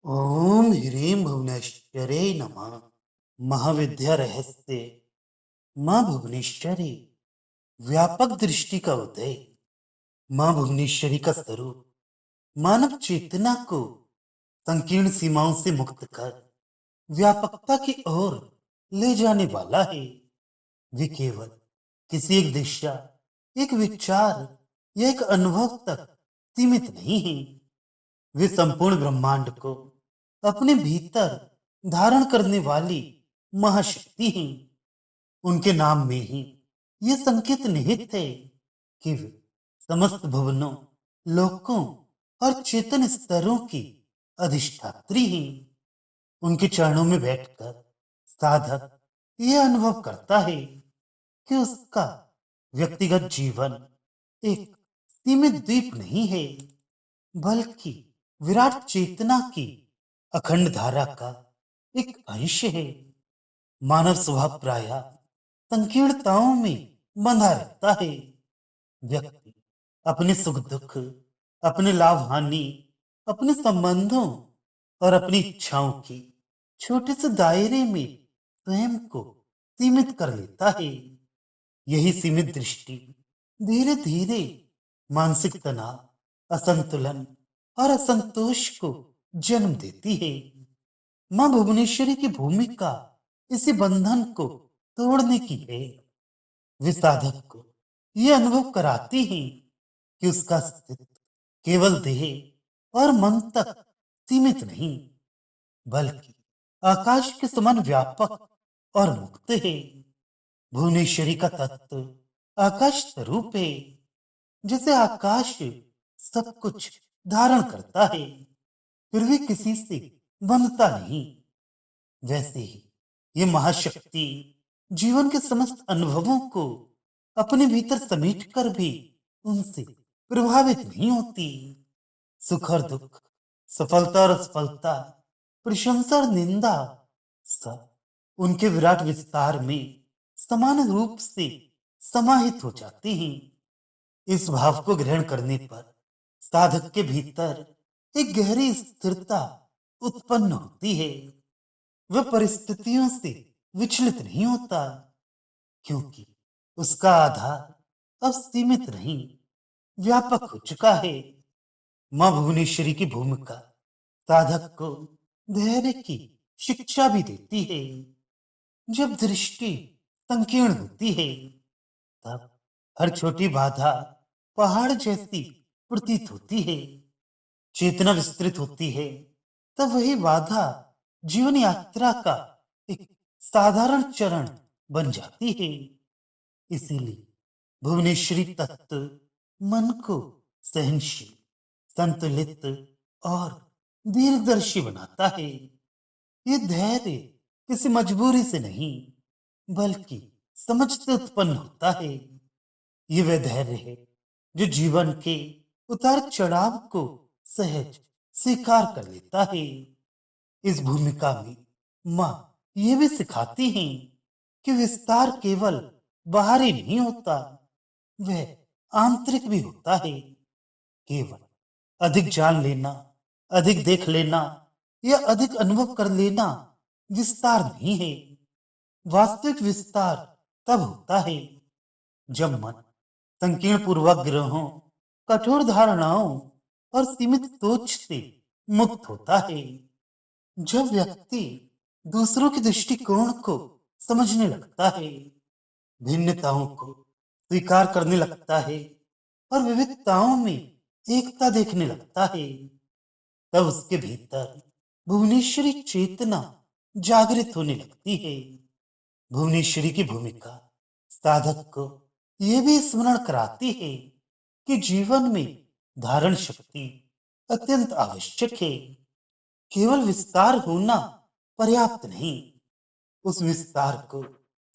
ओम ह्रीं भुवनेश्वरे नमः। महाविद्या रहस्य माँ भुवनेश्वरी, व्यापक दृष्टि का उदय। माँ भुवनेश्वरी का स्वरूप मानव चेतना को संकीर्ण सीमाओं से मुक्त कर व्यापकता की ओर ले जाने वाला है। वे केवल किसी एक दिशा, एक विचार या एक अनुभव तक सीमित नहीं है। वे संपूर्ण ब्रह्मांड को अपने भीतर धारण करने वाली महाशक्ति हैं। उनके नाम में ही ये संकेत निहित है कि वे समस्त भुवनों, लोकों और चेतन स्तरों की अधिष्ठात्री हैं। उनके चरणों में बैठकर साधक ये अनुभव करता है कि उसका व्यक्तिगत जीवन एक सीमित द्वीप नहीं है, बल्कि विराट चेतना की अखंड धारा का एक अंश है। मानव स्वभाव प्राय संकीर्णताओं में बंधा रहता है। व्यक्ति अपने सुख दुख, अपने लाभ हानि, अपने संबंधों और अपनी इच्छाओं की छोटे से दायरे में स्वयं को सीमित कर लेता है। यही सीमित दृष्टि धीरे धीरे मानसिक तनाव, असंतुलन और असंतोष को जन्म देती है। मां भुवनेश्वरी की भूमिका इसी बंधन को तोड़ने की है। वे साधक को यह अनुभव कराती हैं कि उसका अस्तित्व केवल देह और मन तक सीमित नहीं, बल्कि आकाश के समान व्यापक और मुक्त है। भुवनेश्वरी का तत्व आकाश स्वरूप है। जैसे आकाश सब कुछ धारण करता है, फिर भी किसी से बंधता नहीं, वैसे ही ये महाशक्ति जीवन के समस्त अनुभवों को अपने भीतर समेट कर भी उनसे प्रभावित नहीं होती। सुख और दुख, सफलता और असफलता, प्रशंसा और निंदा, सब उनके विराट विस्तार में समान रूप से समाहित हो जाते हैं। इस भाव को ग्रहण करने पर साधक के भीतर एक गहरी स्थिरता उत्पन्न होती है। वह परिस्थितियों से विचलित नहीं होता, क्योंकि उसका आधार अब सीमित नहीं, व्यापक हो चुका है। मां भुवनेश्वरी की भूमिका साधक को धैर्य की शिक्षा भी देती है। जब दृष्टि संकीर्ण होती है, तब हर छोटी बाधा पहाड़ जैसी प्रतीत होती है। चेतना विस्तृत होती है, तब वही बाधा जीवन यात्रा का एक साधारण चरण बन जाती है। इसीलिए भुवनेश्वरी तत्व मन को सहनशील, संतुलित और दीर्घदर्शी बनाता है। ये धैर्य किसी मजबूरी से नहीं, बल्कि समझ से उत्पन्न होता है। ये वह धैर्य है जो जीवन के उतार चढ़ाव को सहज स्वीकार कर लेता है। इस भूमिका में माँ ये भी सिखाती हैं कि विस्तार केवल बाहरी नहीं होता, वह आंतरिक भी होता है। केवल अधिक जान लेना, अधिक देख लेना या अधिक अनुभव कर लेना विस्तार नहीं है। वास्तविक विस्तार तब होता है जब मन संकीर्ण पूर्वग्रहों, कठोर धारणाओं और सीमित सोच से मुक्त होता है। जब व्यक्ति दूसरों के दृष्टिकोण को समझने लगता है, भिन्नताओं को स्वीकार करने लगता है और विविधताओं में एकता देखने लगता है, तब उसके भीतर भुवनेश्वरी चेतना जागृत होने लगती है। भुवनेश्वरी की भूमिका साधक को यह भी स्मरण कराती है कि जीवन में धारण शक्ति अत्यंत आवश्यक है। केवल विस्तार होना पर्याप्त नहीं, उस विस्तार को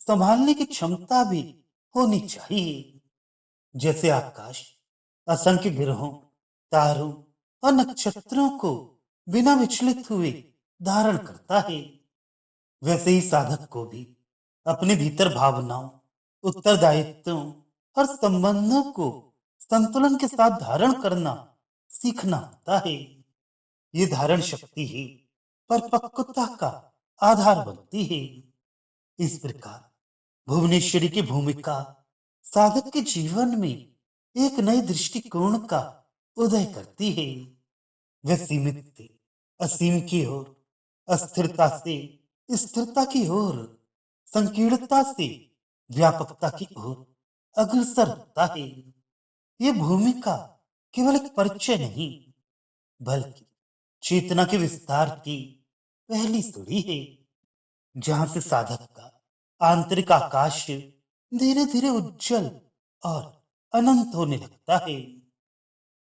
संभालने की क्षमता भी होनी चाहिए। जैसे आकाश असंख्य ग्रहों, तारों और नक्षत्रों को बिना विचलित हुए धारण करता है, वैसे ही साधक को भी अपने भीतर भावनाओं, उत्तरदायित्वों और संबंधों को संतुलन के साथ धारण करना सीखना होता है। ये धारण शक्ति ही परिपक्वता का आधार बनती है। इस प्रकार भुवनेश्वरी की भूमिका साधक के जीवन में एक नए दृष्टिकोण का उदय करती है। वह सीमित से असीम की ओर, अस्थिरता से स्थिरता की ओर, संकीर्णता से व्यापकता की ओर अग्रसर होता है। ये भूमिका केवल एक परिचय नहीं, बल्कि चेतना के विस्तार की पहली सीढ़ी है, जहां से साधक का आंतरिक आकाश धीरे धीरे उज्जवल और अनंत होने लगता है।